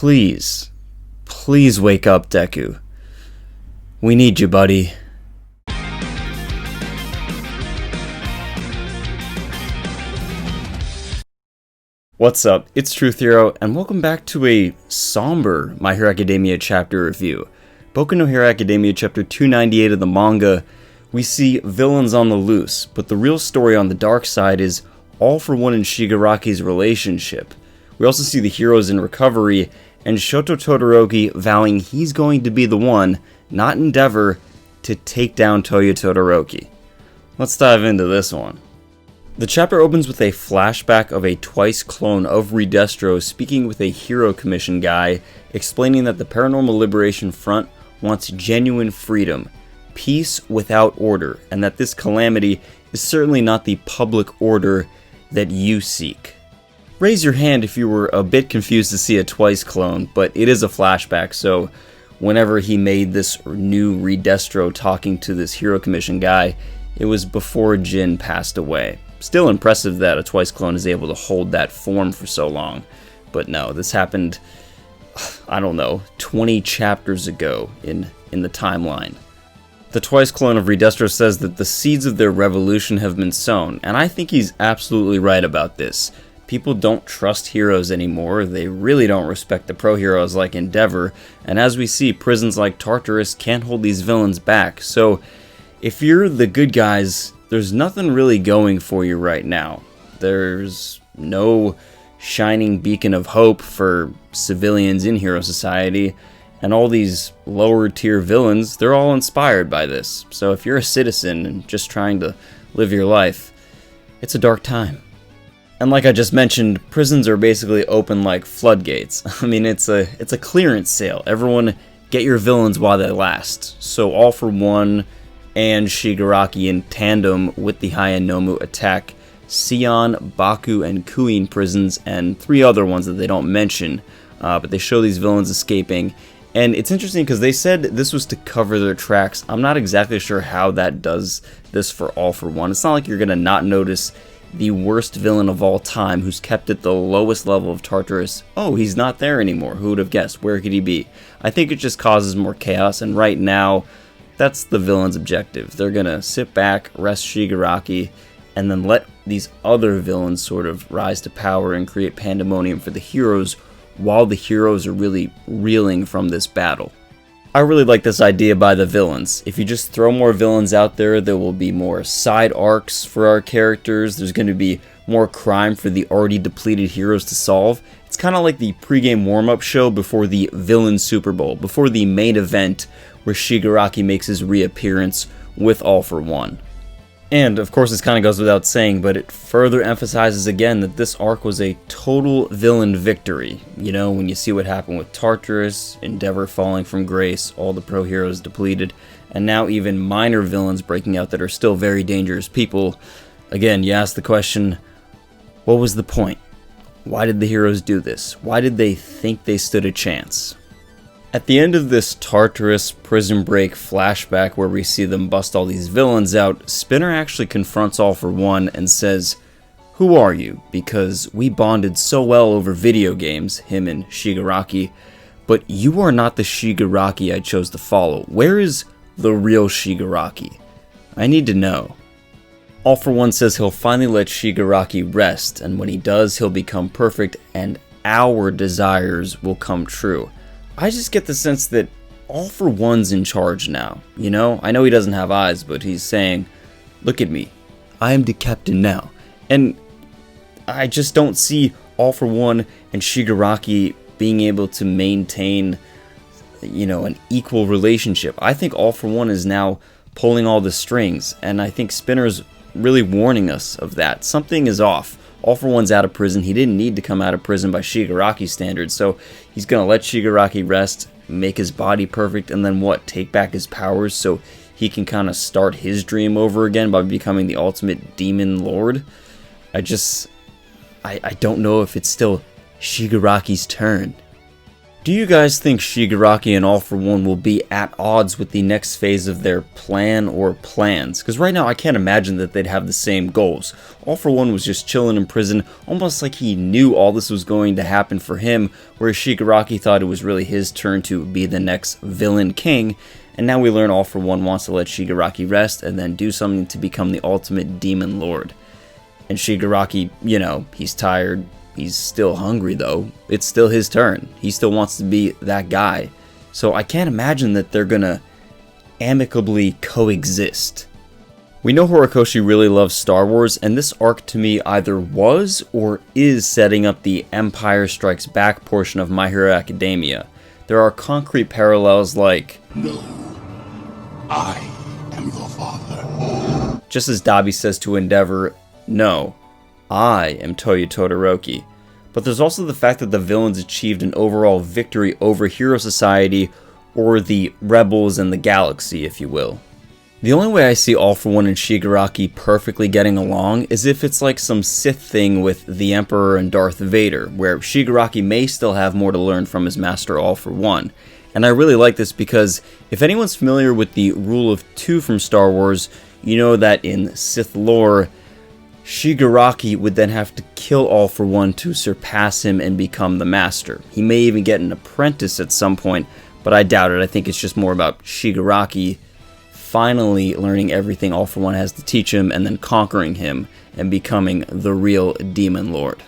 Please, please wake up, Deku. We need you, buddy. What's up? It's Truth Hero, and welcome back to a somber My Hero Academia chapter review. Boku no Hero Academia chapter 298 of the manga, we see villains on the loose, but the real story on the dark side is All For One and Shigaraki's relationship. We also see the heroes in recovery, and Shoto Todoroki vowing he's going to be the one, not Endeavor, to take down Touya Todoroki. Let's dive into this one. The chapter opens with a flashback of a twice clone of Redestro speaking with a Hero Commission guy, explaining that the Paranormal Liberation Front wants genuine freedom, peace without order, and that this calamity is certainly not the public order that you seek. Raise your hand if you were a bit confused to see a twice clone, but it is a flashback, so whenever he made this new Redestro talking to this Hero Commission guy, it was before Jin passed away. Still impressive that a twice clone is able to hold that form for so long. But no, this happened, I don't know, 20 chapters ago in the timeline. The twice clone of Redestro says that the seeds of their revolution have been sown, and I think he's absolutely right about this. People don't trust heroes anymore, they really don't respect the pro-heroes like Endeavor, and as we see, prisons like Tartarus can't hold these villains back, so if you're the good guys, there's nothing really going for you right now. There's no shining beacon of hope for civilians in Hero Society, and all these lower tier villains, they're all inspired by this. So if you're a citizen and just trying to live your life, it's a dark time. And like I just mentioned, prisons are basically open like floodgates. I mean, it's a clearance sale. Everyone get your villains while they last. So All For One and Shigaraki in tandem with the Hayanomu attack Sion, Baku, and Kuin prisons, and 3 other ones that they don't mention, but they show these villains escaping. And it's interesting because they said this was to cover their tracks. I'm not exactly sure how that does this for All For One. It's not like you're going to not notice the worst villain of all time who's kept at the lowest level of Tartarus. Oh, he's not there anymore. Who would have guessed? Where could he be? I think it just causes more chaos, and right now, that's the villain's objective. They're gonna sit back, rest Shigaraki, and then let these other villains sort of rise to power and create pandemonium for the heroes while the heroes are really reeling from this battle. I really like this idea by the villains. If you just throw more villains out there, there will be more side arcs for our characters. There's going to be more crime for the already depleted heroes to solve. It's kind of like the pregame warm-up show before the villain Super Bowl, before the main event where Shigaraki makes his reappearance with All For One. And, of course, this kind of goes without saying, but it further emphasizes again that this arc was a total villain victory. You know, when you see what happened with Tartarus, Endeavor falling from grace, all the pro heroes depleted, and now even minor villains breaking out that are still very dangerous people. Again, you ask the question, what was the point? Why did the heroes do this? Why did they think they stood a chance? At the end of this Tartarus prison break flashback where we see them bust all these villains out, Spinner actually confronts All For One and says, "Who are you? Because we bonded so well over video games, him and Shigaraki, but you are not the Shigaraki I chose to follow. Where is the real Shigaraki? I need to know." All For One says he'll finally let Shigaraki rest, and when he does, he'll become perfect and our desires will come true. I just get the sense that All For One's in charge now, you know? I know he doesn't have eyes, but he's saying, look at me, I am the captain now. And I just don't see All For One and Shigaraki being able to maintain, you know, an equal relationship. I think All For One is now pulling all the strings, and I think Spinner's really warning us of that. Something is off. All For One's out of prison. He didn't need to come out of prison by Shigaraki standards, so he's going to let Shigaraki rest, make his body perfect, and then what? Take back his powers so he can kind of start his dream over again by becoming the ultimate demon lord? I don't know if it's still Shigaraki's turn. Do you guys think Shigaraki and All For One will be at odds with the next phase of their plan or plans? Because right now I can't imagine that they'd have the same goals. All For One was just chilling in prison, almost like he knew all this was going to happen for him, whereas Shigaraki thought it was really his turn to be the next villain king, and now we learn All For One wants to let Shigaraki rest and then do something to become the ultimate demon lord. And Shigaraki, you know, he's tired. He's still hungry though. It's still his turn. He still wants to be that guy. So I can't imagine that they're gonna amicably coexist. We know Horikoshi really loves Star Wars, and this arc to me either was or is setting up the Empire Strikes Back portion of My Hero Academia. There are concrete parallels like, "No, I am your father." Just as Dabi says to Endeavor, "No, I am Touya Todoroki." But there's also the fact that the villains achieved an overall victory over Hero Society, or the rebels and the galaxy, if you will. The only way I see All For One and Shigaraki perfectly getting along is if it's like some Sith thing with the Emperor and Darth Vader, where Shigaraki may still have more to learn from his master All For One. And I really like this because if anyone's familiar with the Rule of Two from Star Wars, you know that in Sith lore, Shigaraki would then have to kill All For One to surpass him and become the master. He may even get an apprentice at some point, but I doubt it. I think it's just more about Shigaraki finally learning everything All For One has to teach him and then conquering him and becoming the real Demon Lord.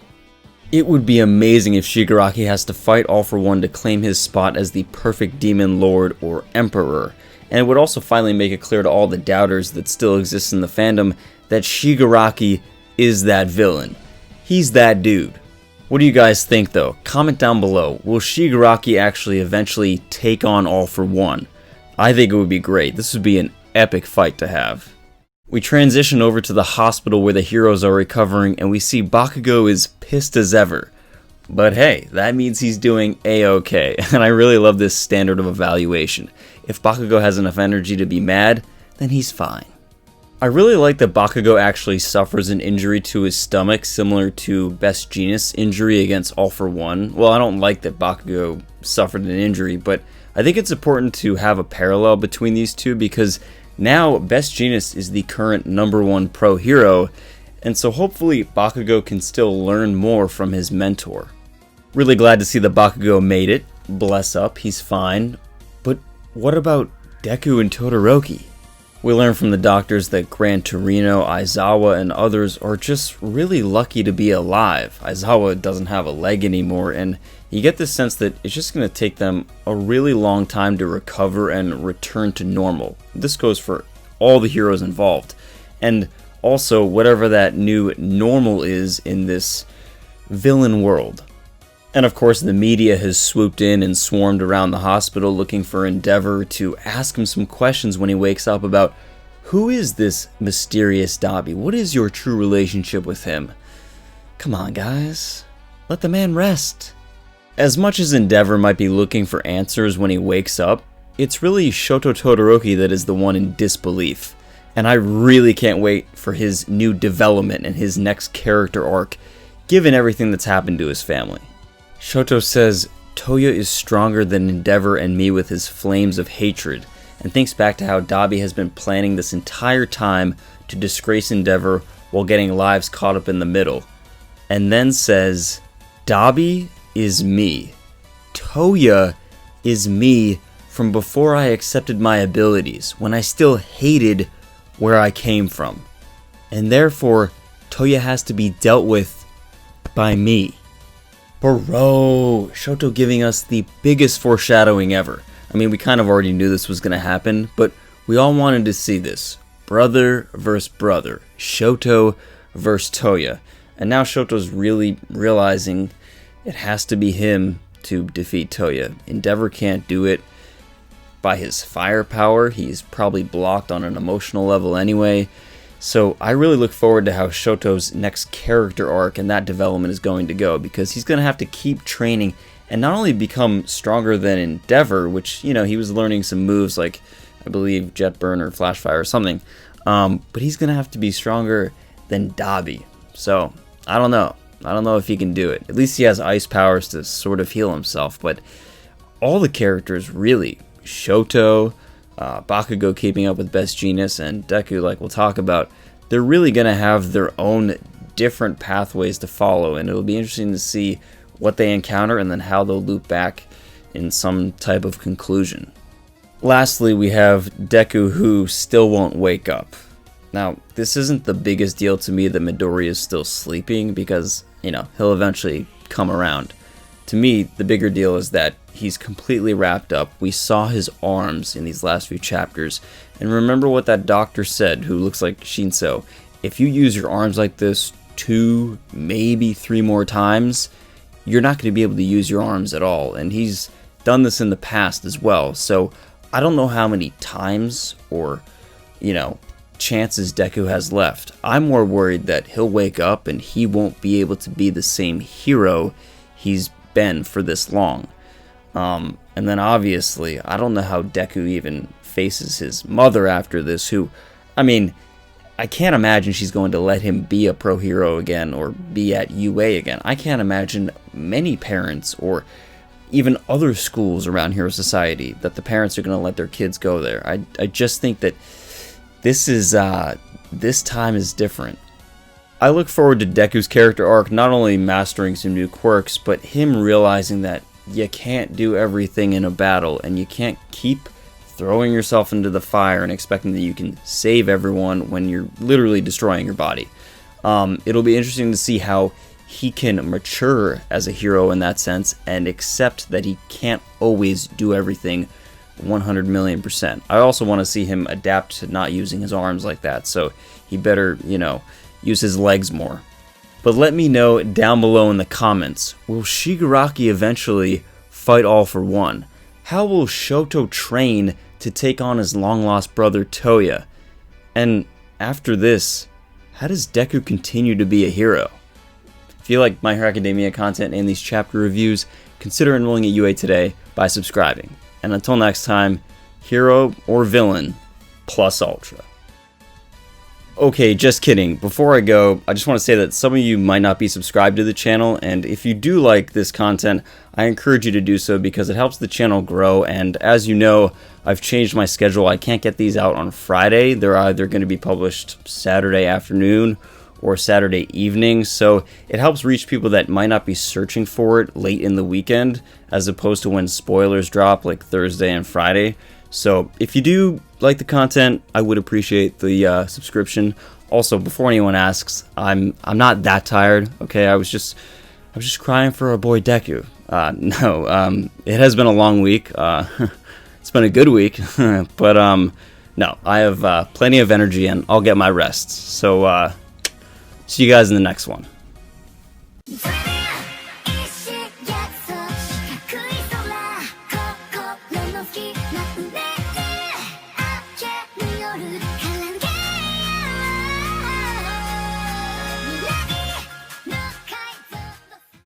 It would be amazing if Shigaraki has to fight All For One to claim his spot as the perfect Demon Lord or Emperor. And it would also finally make it clear to all the doubters that still exist in the fandom that Shigaraki is that villain. He's that dude. What do you guys think though? Comment down below. Will Shigaraki actually eventually take on All For One? I think it would be great. This would be an epic fight to have. We transition over to the hospital where the heroes are recovering and we see Bakugo is pissed as ever. But hey, that means he's doing A-okay, and I really love this standard of evaluation. If Bakugo has enough energy to be mad, then he's fine. I really like that Bakugo actually suffers an injury to his stomach similar to Best Jeanist's injury against All For One. Well, I don't like that Bakugo suffered an injury, but I think it's important to have a parallel between these two because now Best Jeanist is the current #1 pro hero, and so hopefully Bakugo can still learn more from his mentor. Really glad to see that Bakugo made it. Bless up, he's fine. But what about Deku and Todoroki? We learn from the doctors that Gran Torino, Aizawa, and others are just really lucky to be alive. Aizawa doesn't have a leg anymore, and you get the sense that it's just going to take them a really long time to recover and return to normal. This goes for all the heroes involved. And also, whatever that new normal is in this villain world. And of course, the media has swooped in and swarmed around the hospital looking for Endeavor to ask him some questions when he wakes up about who is this mysterious Dabi? What is your true relationship with him? Come on, guys. Let the man rest. As much as Endeavor might be looking for answers when he wakes up, it's really Shoto Todoroki that is the one in disbelief. And I really can't wait for his new development and his next character arc, given everything that's happened to his family. Shoto says Touya is stronger than Endeavor and me with his flames of hatred, and thinks back to how Dabi has been planning this entire time to disgrace Endeavor while getting lives caught up in the middle, and then says, Dabi is me. Touya is me from before I accepted my abilities, when I still hated where I came from, and therefore Touya has to be dealt with by me. Bro, Shoto giving us the biggest foreshadowing ever. I mean, we kind of already knew this was going to happen, but we all wanted to see this. Brother versus brother. Shoto versus Touya. And now Shoto's really realizing it has to be him to defeat Touya. Endeavor can't do it by his firepower. He's probably blocked on an emotional level anyway. So I really look forward to how Shoto's next character arc and that development is going to go, because he's going to have to keep training and not only become stronger than Endeavor, which, you know, he was learning some moves like, I believe, Jet Burn or Flash Fire or something, but he's going to have to be stronger than Dabi. So I don't know if he can do it. At least he has ice powers to sort of heal himself, but all the characters really. Shoto, Bakugo keeping up with Best Genius, and Deku, like we'll talk about, they're really going to have their own different pathways to follow, and it'll be interesting to see what they encounter and then how they'll loop back in some type of conclusion. Lastly, we have Deku, who still won't wake up. Now, this isn't the biggest deal to me that Midori is still sleeping, because, he'll eventually come around. To me, the bigger deal is that he's completely wrapped up. We saw his arms in these last few chapters, and remember what that doctor said, who looks like Shinso. If you use your arms like this 2, maybe 3 more times, you're not going to be able to use your arms at all, and he's done this in the past as well. So I don't know how many times or chances Deku has left. I'm more worried that he'll wake up and he won't be able to be the same hero he's been for this long. And then obviously, I don't know how Deku even faces his mother after this, who, I can't imagine she's going to let him be a pro hero again or be at UA again. I can't imagine many parents or even other schools around Hero Society that the parents are going to let their kids go there. I just think that this time is different. I look forward to Deku's character arc not only mastering some new quirks, but him realizing that you can't do everything in a battle, and you can't keep throwing yourself into the fire and expecting that you can save everyone when you're literally destroying your body. It'll be interesting to see how he can mature as a hero in that sense and accept that he can't always do everything 100 million%. I also want to see him adapt to not using his arms like that, so he better, use his legs more. But let me know down below in the comments, will Shigaraki eventually fight All For One? How will Shoto train to take on his long-lost brother Touya? And after this, how does Deku continue to be a hero? If you like My Hero Academia content and these chapter reviews, consider enrolling at UA today by subscribing. And until next time, hero or villain, plus ultra. Okay, just kidding. Before I go, I just want to say that some of you might not be subscribed to the channel, and if you do like this content, I encourage you to do so because it helps the channel grow, and as you know, I've changed my schedule. I can't get these out on Friday. They're either going to be published Saturday afternoon or Saturday evening, so it helps reach people that might not be searching for it late in the weekend, as opposed to when spoilers drop like Thursday and Friday. So if you do like the content, I would appreciate the subscription. Also, before anyone asks, I'm not that tired. Okay, I was just crying for our boy Deku. No, it has been a long week. It's been a good week, but no, I have plenty of energy and I'll get my rest. So see you guys in the next one. Hero